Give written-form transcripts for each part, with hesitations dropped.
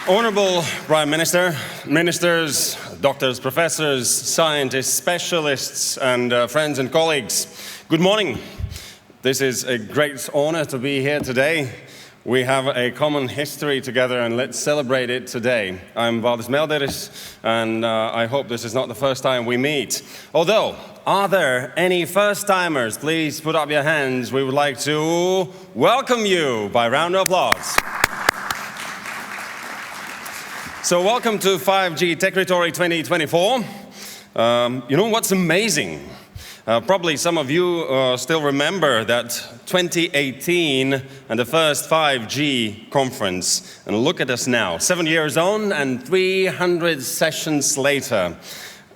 Honorable Prime Minister, ministers, doctors, professors, scientists, specialists, and friends and colleagues, good morning. This is a great honor to be here today. We have a common history together, and let's celebrate it today. I'm Valdis Melderis, and I hope this is not the first time we meet. Although, are there any first-timers? Please put up your hands. We would like to welcome you by round of applause. So welcome to 5G Techritory 2024. You know what's amazing? Probably some of you still remember that 2018 and the first 5G conference. And look at us now, 7 years on and 300 sessions later.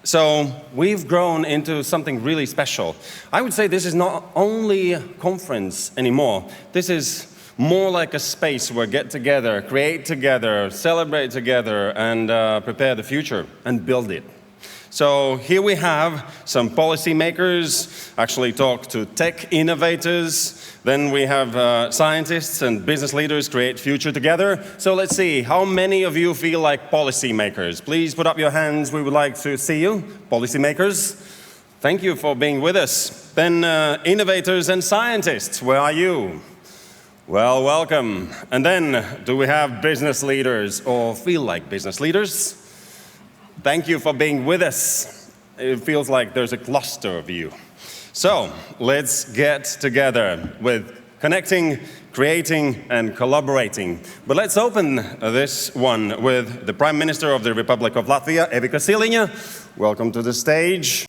So we've grown into something really special. I would say this is not only a conference anymore. This is more like a space where get together, create together, celebrate together, and prepare the future and build it. So here we have some policymakers actually talk to tech innovators. Then we have scientists and business leaders create future together. So let's see, how many of you feel like policymakers? Please put up your hands. We would like to see you, policymakers. Thank you for being with us. Then innovators and scientists, where are you? Well, welcome. And then, do we have business leaders or feel like business leaders? Thank you for being with us. It feels like there's a cluster of you. So, let's get together with connecting, creating, and collaborating. But let's open this one with the Prime Minister of the Republic of Latvia, Evika Siliņa. Welcome to the stage.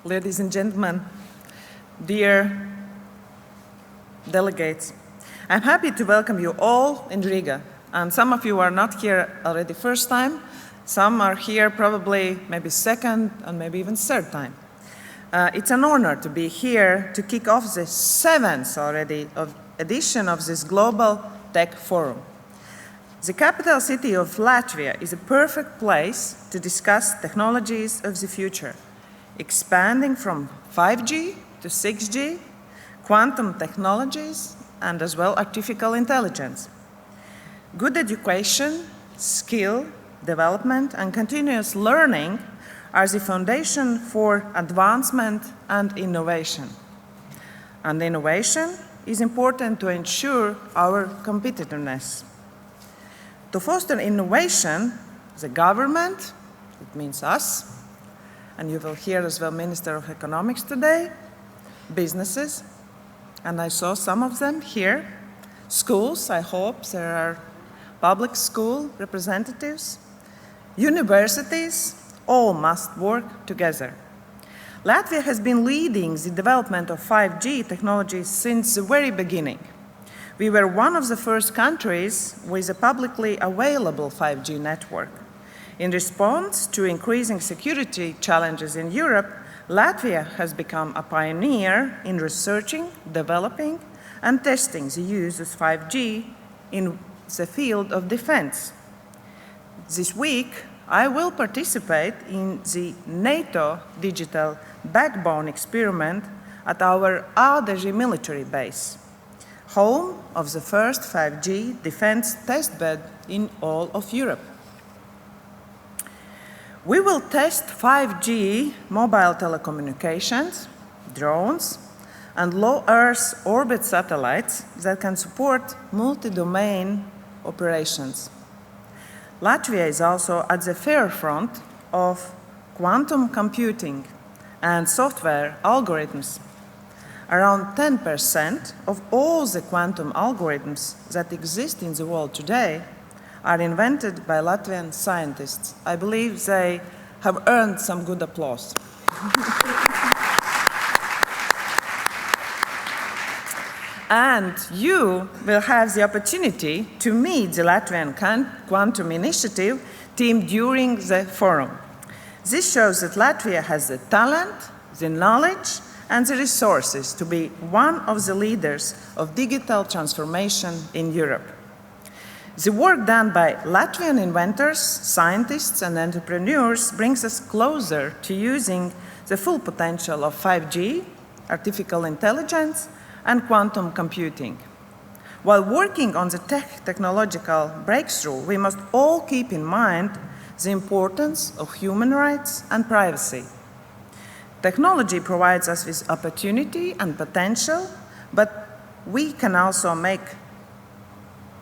Ladies and gentlemen, dear delegates, I'm happy to welcome you all in Riga. And some of you are not here already first time. Some are here probably maybe second and maybe even third time. It's an honor to be here to kick off the 7th already edition of this Global Tech Forum. The capital city of Latvia is a perfect place to discuss technologies of the future, expanding from 5G to 6G, quantum technologies, and as well artificial intelligence. Good education, skill development, and continuous learning are the foundation for advancement and innovation. And innovation is important to ensure our competitiveness. To foster innovation, the government, it means us, and you will hear as well Minister of Economics today, businesses, and I saw some of them here, schools, I hope there are public school representatives, universities, all must work together. Latvia has been leading the development of 5G technology since the very beginning. We were one of the first countries with a publicly available 5G network. In response to increasing security challenges in Europe, Latvia has become a pioneer in researching, developing, and testing the use of 5G in the field of defense. This week, I will participate in the NATO digital backbone experiment at our Ādaži military base, home of the first 5G defense testbed in all of Europe. We will test 5G mobile telecommunications, drones, and low Earth orbit satellites that can support multi-domain operations. Latvia is also at the forefront of quantum computing and software algorithms. Around 10% of all the quantum algorithms that exist in the world today are invented by Latvian scientists. I believe they have earned some good applause. And you will have the opportunity to meet the Latvian Quantum Initiative team during the forum. This shows that Latvia has the talent, the knowledge, and the resources to be one of the leaders of digital transformation in Europe. The work done by Latvian inventors, scientists, and entrepreneurs brings us closer to using the full potential of 5G, artificial intelligence, and quantum computing. While working on the technological breakthrough, we must all keep in mind the importance of human rights and privacy. Technology provides us with opportunity and potential, but we can also make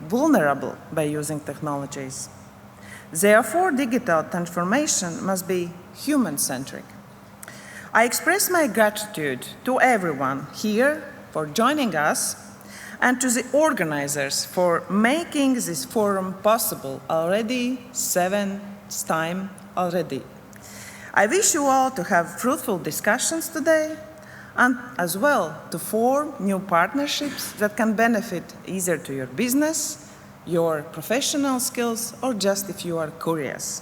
vulnerable by using technologies. Therefore, digital transformation must be human-centric. I express my gratitude to everyone here for joining us and to the organizers for making this forum possible already 7th time already. I wish you all to have fruitful discussions today and as well to form new partnerships that can benefit either to your business, your professional skills, or just if you are curious.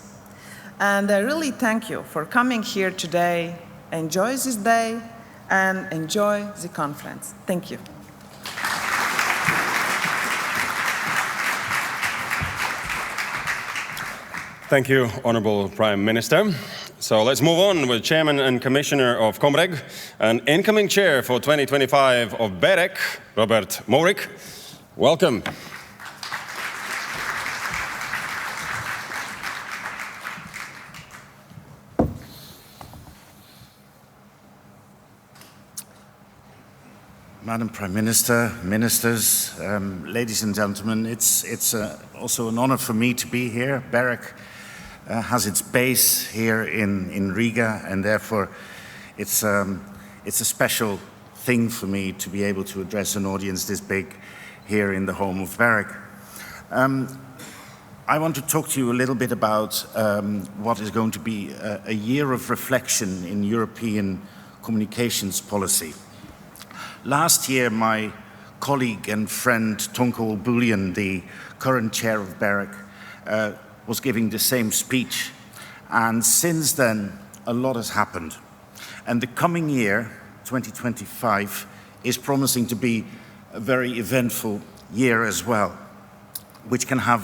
And I really thank you for coming here today. Enjoy this day and enjoy the conference. Thank you. Thank you, Honourable Prime Minister. So let's move on with Chairman and Commissioner of Comreg and incoming Chair for 2025 of BEREC, Robert Morik. Welcome. Madam Prime Minister, ministers, ladies and gentlemen, it's also an honor for me to be here. BEREC has its base here in Riga, and therefore it's a special thing for me to be able to address an audience this big here in the home of BEREC. I want to talk to you a little bit about what is going to be a year of reflection in European communications policy. Last year, my colleague and friend Tonko Bullion, the current chair of BEREC, was giving the same speech. And since then, a lot has happened. And the coming year, 2025, is promising to be a very eventful year as well, which can have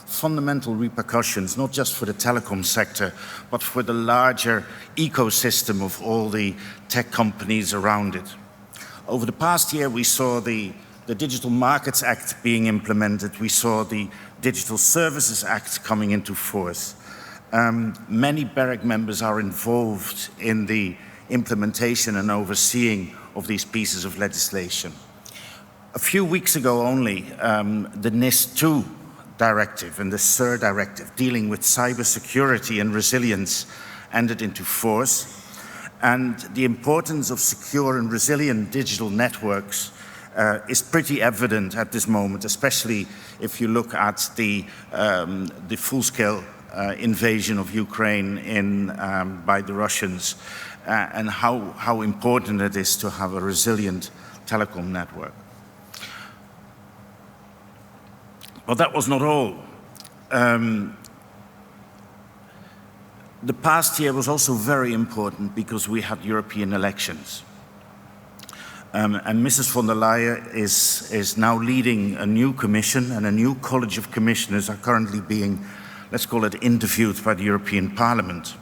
fundamental repercussions, not just for the telecom sector, but for the larger ecosystem of all the tech companies around it. Over the past year, we saw the Digital Markets Act being implemented. We saw the Digital Services Act coming into force. Many BEREC members are involved in the implementation and overseeing of these pieces of legislation. A few weeks ago only, the NIS2 directive and the SIR directive dealing with cybersecurity and resilience entered into force. And the importance of secure and resilient digital networks is pretty evident at this moment, especially if you look at the full-scale invasion of Ukraine by the Russians and how important it is to have a resilient telecom network. But that was not all. The past year was also very important because we had European elections. And Mrs. von der Leyen is now leading a new commission, and a new college of commissioners are currently being, let's call it, interviewed by the European Parliament.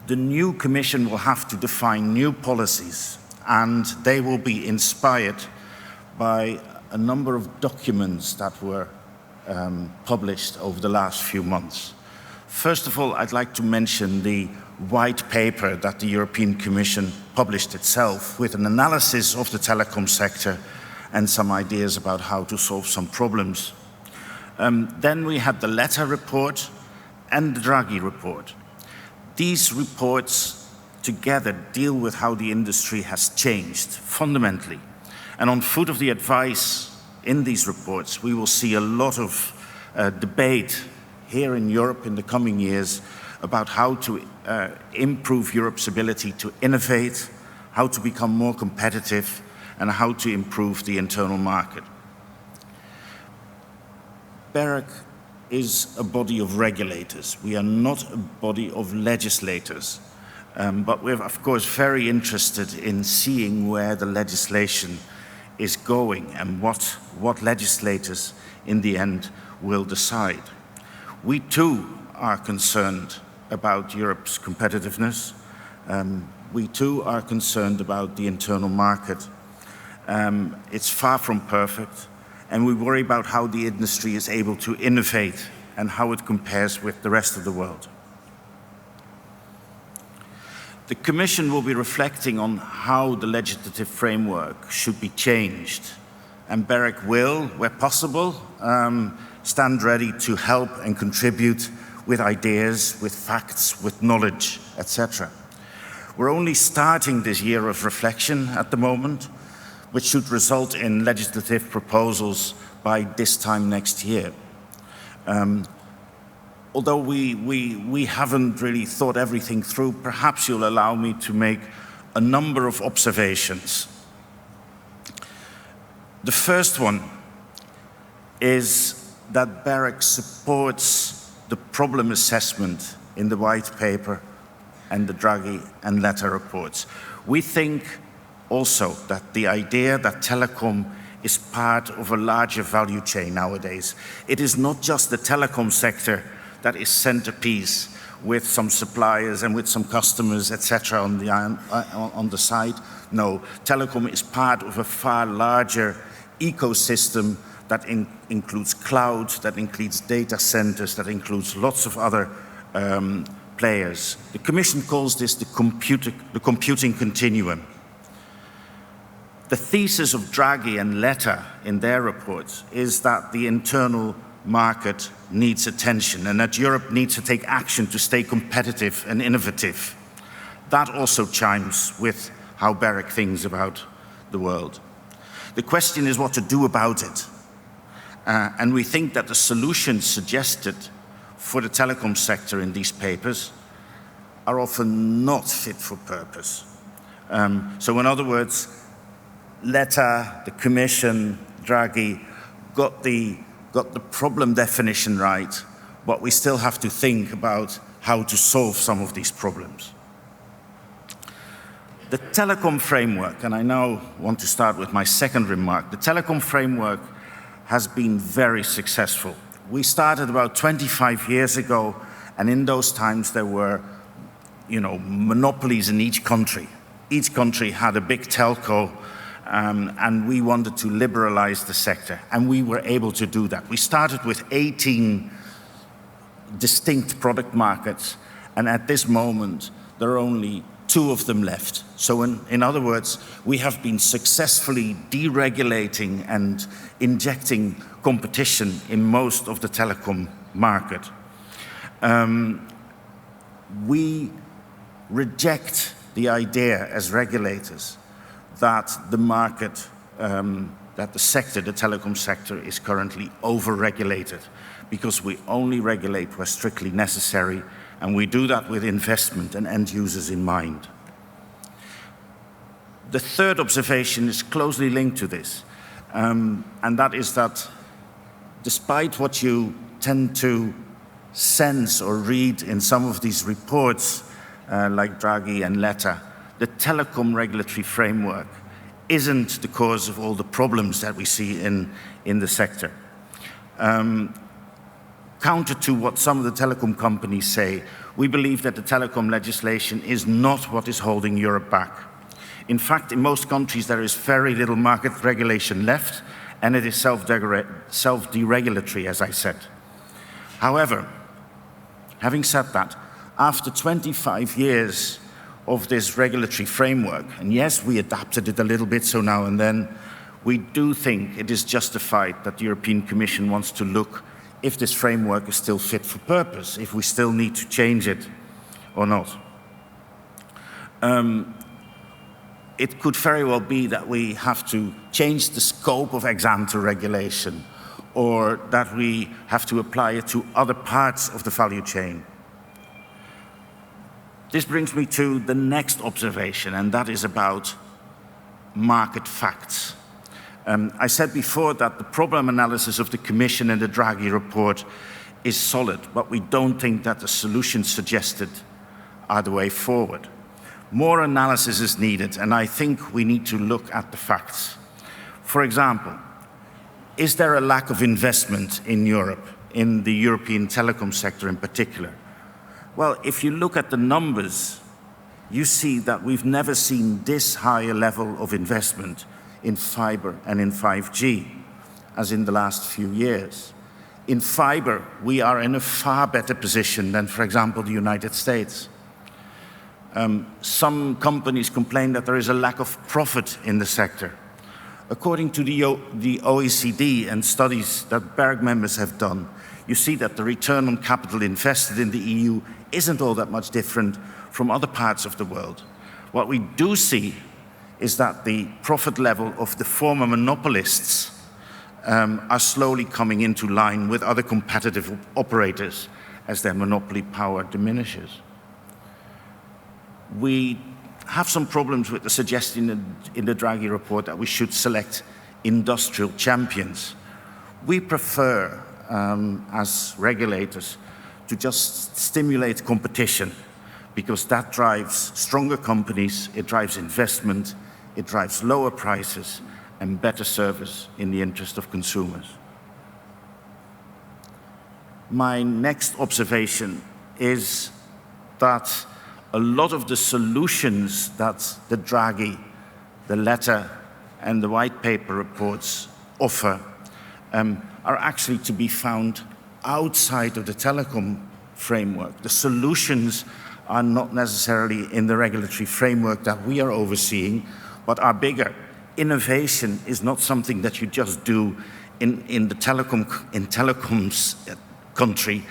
The new commission will have to define new policies, and they will be inspired by a number of documents that were published over the last few months. First of all, I'd like to mention the white paper that the European Commission published itself with an analysis of the telecom sector and some ideas about how to solve some problems. Then we had the Letta report and the Draghi report. These reports together deal with how the industry has changed fundamentally. And on foot of the advice in these reports, we will see a lot of debate here in Europe in the coming years about how to improve Europe's ability to innovate, how to become more competitive, and how to improve the internal market. BEREC is a body of regulators. We are not a body of legislators. But we're, of course, very interested in seeing where the legislation is going and what legislators, in the end, will decide. We too are concerned about Europe's competitiveness. We too are concerned about the internal market. It's far from perfect, and we worry about how the industry is able to innovate and how it compares with the rest of the world. The Commission will be reflecting on how the legislative framework should be changed, and BEREC will, where possible, stand ready to help and contribute with ideas, with facts, with knowledge, etc. We're only starting this year of reflection at the moment, which should result in legislative proposals by this time next year. Although we haven't really thought everything through, perhaps you'll allow me to make a number of observations. The first one is that BEREC supports the problem assessment in the white paper and the Draghi and Letta reports. We think also that the idea that telecom is part of a larger value chain nowadays. It is not just the telecom sector that is centerpiece with some suppliers and with some customers, etc. on the side. No, telecom is part of a far larger ecosystem that includes cloud, that includes data centers, that includes lots of other players. The Commission calls this the computing continuum. The thesis of Draghi and Letta in their reports is that the internal market needs attention and that Europe needs to take action to stay competitive and innovative. That also chimes with how BEREC thinks about the world. The question is what to do about it. And we think that the solutions suggested for the telecom sector in these papers are often not fit for purpose. So in other words, Letta, the Commission, Draghi got the problem definition right, but we still have to think about how to solve some of these problems. The telecom framework, and I now want to start with my second remark, the telecom framework has been very successful. We started about 25 years ago, and in those times there were, monopolies in each country. Each country had a big telco, and we wanted to liberalize the sector, and we were able to do that. We started with 18 distinct product markets, and at this moment there are only 2 of them left. So in other words, we have been successfully deregulating and injecting competition in most of the telecom market. We reject the idea as regulators that the market, that the sector, the telecom sector, is currently over-regulated, because we only regulate where strictly necessary, and we do that with investment and end users in mind. The third observation is closely linked to this, and that is that despite what you tend to sense or read in some of these reports, like Draghi and Letta, the telecom regulatory framework isn't the cause of all the problems that we see in the sector. Counter to what some of the telecom companies say, we believe that the telecom legislation is not what is holding Europe back. In fact, in most countries there is very little market regulation left, and it is self-deregulatory, as I said. However, having said that, after 25 years of this regulatory framework, and yes, we adapted it a little bit so now and then, we do think it is justified that the European Commission wants to look if this framework is still fit for purpose, if we still need to change it or not. It could very well be that we have to change the scope of ex-ante regulation, or that we have to apply it to other parts of the value chain. This brings me to the next observation, and that is about market facts. I said before that the problem analysis of the Commission and the Draghi report is solid, but we don't think that the solutions suggested are the way forward. More analysis is needed, and I think we need to look at the facts. For example, Is there a lack of investment in Europe, in the European telecom sector in particular? Well, if you look at the numbers, you see that we've never seen this high a level of investment in fiber and in 5G as in the last few years. In fiber, we are in a far better position than, for example, the United States. Some companies complain that there is a lack of profit in the sector. According to the OECD and studies that BEREC members have done, you see that the return on capital invested in the EU isn't all that much different from other parts of the world. What we do see is that the profit level of the former monopolists are slowly coming into line with other competitive operators as their monopoly power diminishes. We have some problems with the suggestion in the Draghi report that we should select industrial champions. We prefer, as regulators, to just stimulate competition, because that drives stronger companies, it drives investment, it drives lower prices and better service in the interest of consumers. My next observation is that a lot of the solutions that the Draghi, the letter and the white paper reports offer are actually to be found outside of the telecom framework. The solutions are not necessarily in the regulatory framework that we are overseeing, but are bigger. Innovation is not something that you just do in the telecoms country.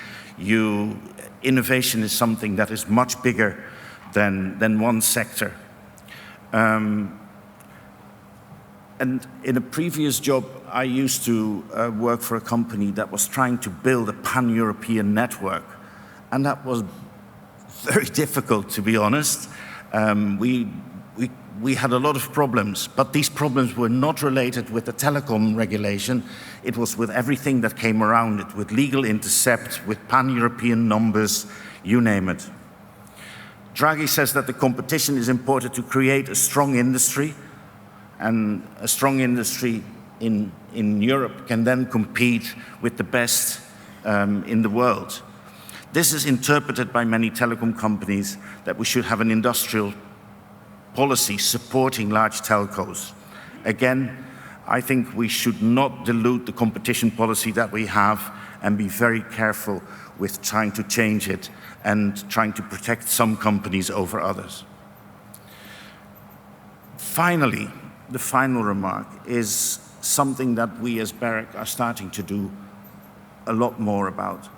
Innovation is something that is much bigger than one sector. And in a previous job, I used to work for a company that was trying to build a pan-European network. And that was very difficult, to be honest. We had a lot of problems, but these problems were not related with the telecom regulation. It was with everything that came around it, with legal intercept, with pan-European numbers, you name it. Draghi says that the competition is important to create a strong industry, and a strong industry in Europe can then compete with the best in the world. This is interpreted by many telecom companies that we should have an industrial policy supporting large telcos. Again, I think we should not dilute the competition policy that we have and be very careful with trying to change it and trying to protect some companies over others. Finally, the final remark is something that we as BEREC are starting to do a lot more about.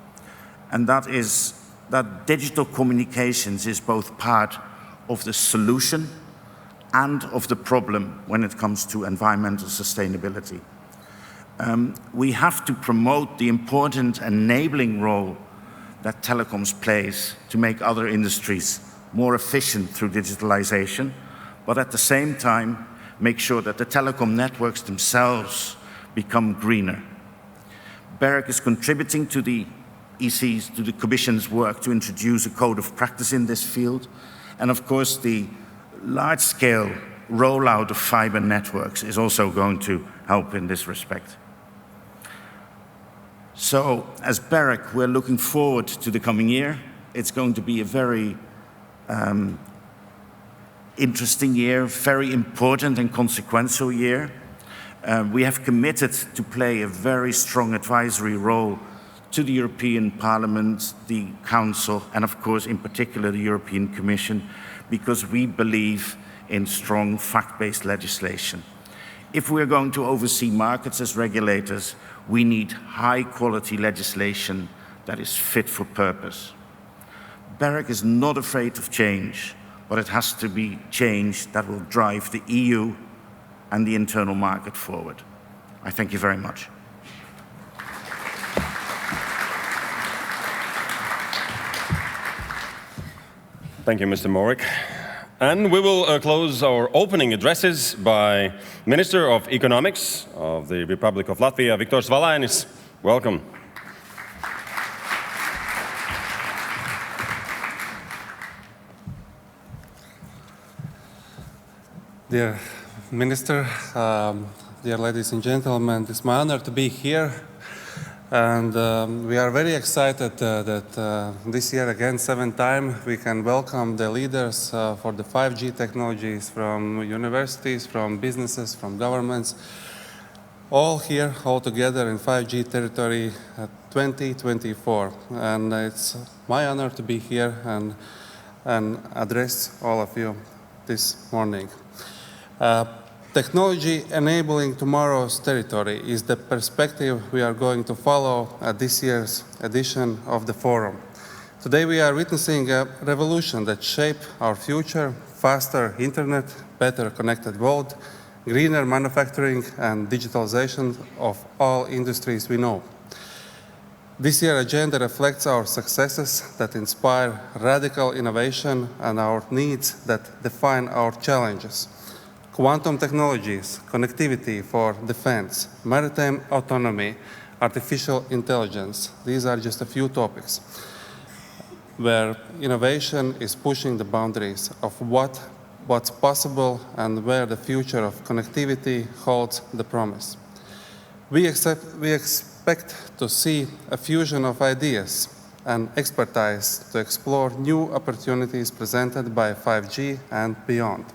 And that is that digital communications is both part of the solution and of the problem when it comes to environmental sustainability. We have to promote the important enabling role that telecoms plays to make other industries more efficient through digitalization, but at the same time, make sure that the telecom networks themselves become greener. BEREC is contributing to the EC's, to the Commission's work to introduce a code of practice in this field, and of course the large-scale rollout of fiber networks is also going to help in this respect. So, as BEREC, we're looking forward to the coming year. It's going to be a very interesting year, very important and consequential year. We have committed to play a very strong advisory role to the European Parliament, the Council, and of course, in particular, the European Commission, because we believe in strong fact-based legislation. If we're going to oversee markets as regulators, we need high-quality legislation that is fit for purpose. BEREC is not afraid of change, but it has to be change that will drive the EU and the internal market forward. I thank you very much. Thank you, Mr. Morik. And we will close our opening addresses by Minister of Economics of the Republic of Latvia, Viktors Valainis. Welcome. Dear Minister, dear ladies and gentlemen. It's my honor to be here. And we are very excited that this year, again, 7th time, we can welcome the leaders for the 5G technologies from universities, from businesses, from governments, all here, all together in 5G territory 2024. And it's my honor to be here and address all of you this morning. Technology enabling tomorrow's territory is the perspective we are going to follow at this year's edition of the forum. Today we are witnessing a revolution that shapes our future: faster internet, better connected world, greener manufacturing, and digitalization of all industries we know. This year's agenda reflects our successes that inspire radical innovation and our needs that define our challenges. Quantum technologies, connectivity for defense, maritime autonomy, artificial intelligence. These are just a few topics where innovation is pushing the boundaries of what's possible and where the future of connectivity holds the promise. We expect to see a fusion of ideas and expertise to explore new opportunities presented by 5G and beyond.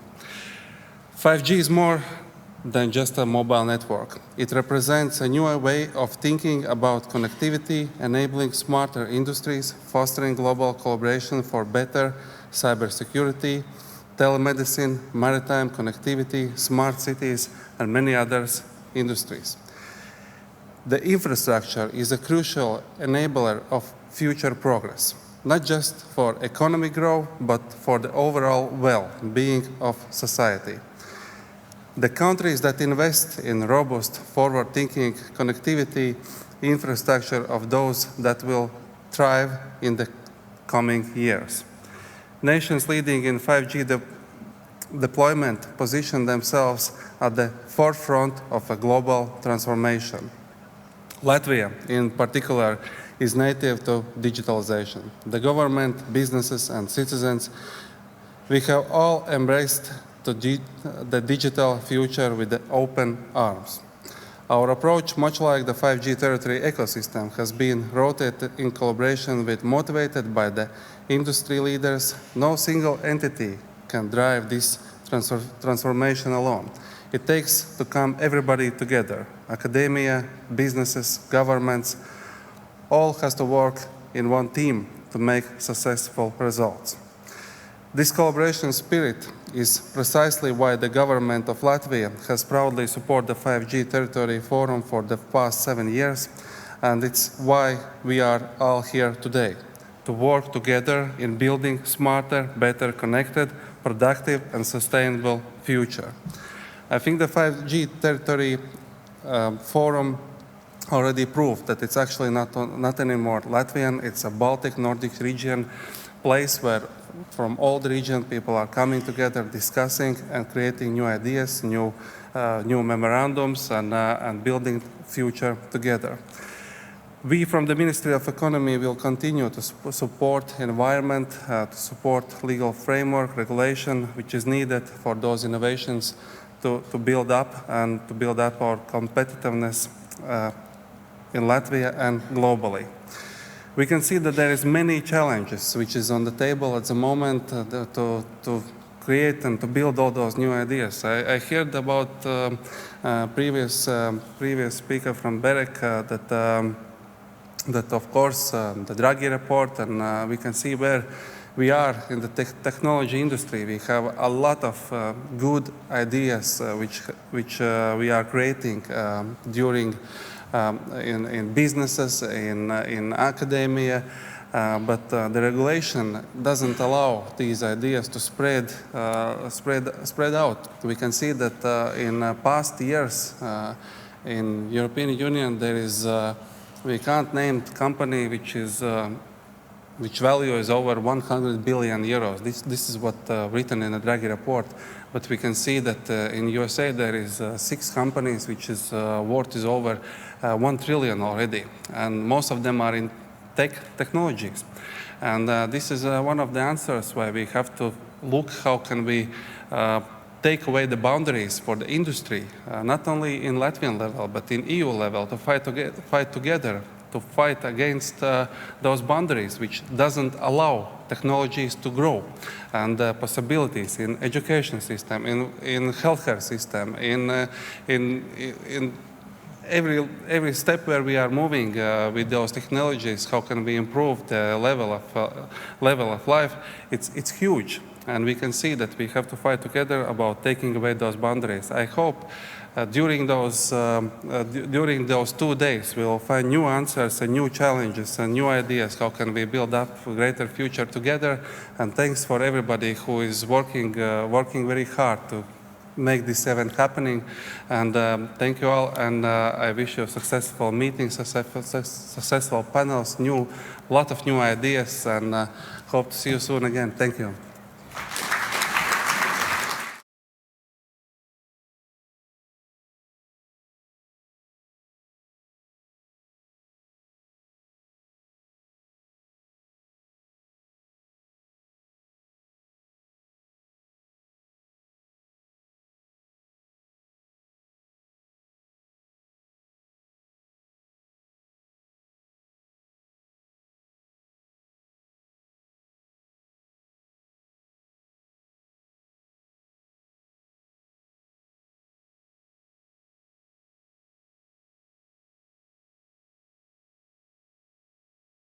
5G is more than just a mobile network. It represents a new way of thinking about connectivity, enabling smarter industries, fostering global collaboration for better cybersecurity, telemedicine, maritime connectivity, smart cities, and many other industries. The infrastructure is a crucial enabler of future progress, not just for economic growth, but for the overall well-being of society. The countries that invest in robust, forward-thinking connectivity infrastructure of those that will thrive in the coming years. Nations leading in 5G deployment position themselves at the forefront of a global transformation. Latvia, in particular, is native to digitalization. The government, businesses, and citizens, we have all embraced the digital future with the open arms. Our approach, much like the 5G territory ecosystem, has been rotated in collaboration with motivated by the industry leaders. No single entity can drive this transformation alone. It takes to come everybody together. Academia, businesses, governments, all has to work in one team to make successful results. This collaboration spirit is precisely why the government of Latvia has proudly supported the 5G Territory Forum for the past 7 years, and it's why we are all here today, to work together in building smarter, better connected, productive, and sustainable future. I think the 5G Territory Forum already proved that it's actually not anymore Latvian, it's a Baltic Nordic region place where from all the region people are coming together, discussing and creating new ideas, new memorandums, and building future together. We from the Ministry of Economy will continue to support environment, to support legal framework, regulation, which is needed for those innovations to build up and to build up our competitiveness in Latvia and globally. We can see that there is many challenges which is on the table at the moment to create and to build all those new ideas. I heard about previous speaker from BEREC that of course the Draghi report, and we can see where we are in the technology industry. We have a lot of good ideas which we are creating during in businesses, in academia, but the regulation doesn't allow these ideas to spread out. We can see that in past years in European Union there is we can't name company which value is over 100 billion euros. This is what written in the Draghi report. But we can see that in USA there is 6 companies which is worth is over 1 trillion already, and most of them are in technologies. And this is one of the answers why we have to look how can we take away the boundaries for the industry, not only in Latvian level, but in EU level, to fight together, to fight against those boundaries which doesn't allow technologies to grow, and possibilities in education system, in healthcare system, in every step where we are moving with those technologies. How can we improve the level of life? It's huge, and we can see that we have to fight together about taking away those boundaries. I hope during those 2 days we'll find new answers and new challenges and new ideas. How can we build up a greater future together? And thanks for everybody who is working very hard to make this event happening. And thank you all, and I wish you successful meetings, successful panels, lot of new ideas, and hope to see you soon again. Thank you.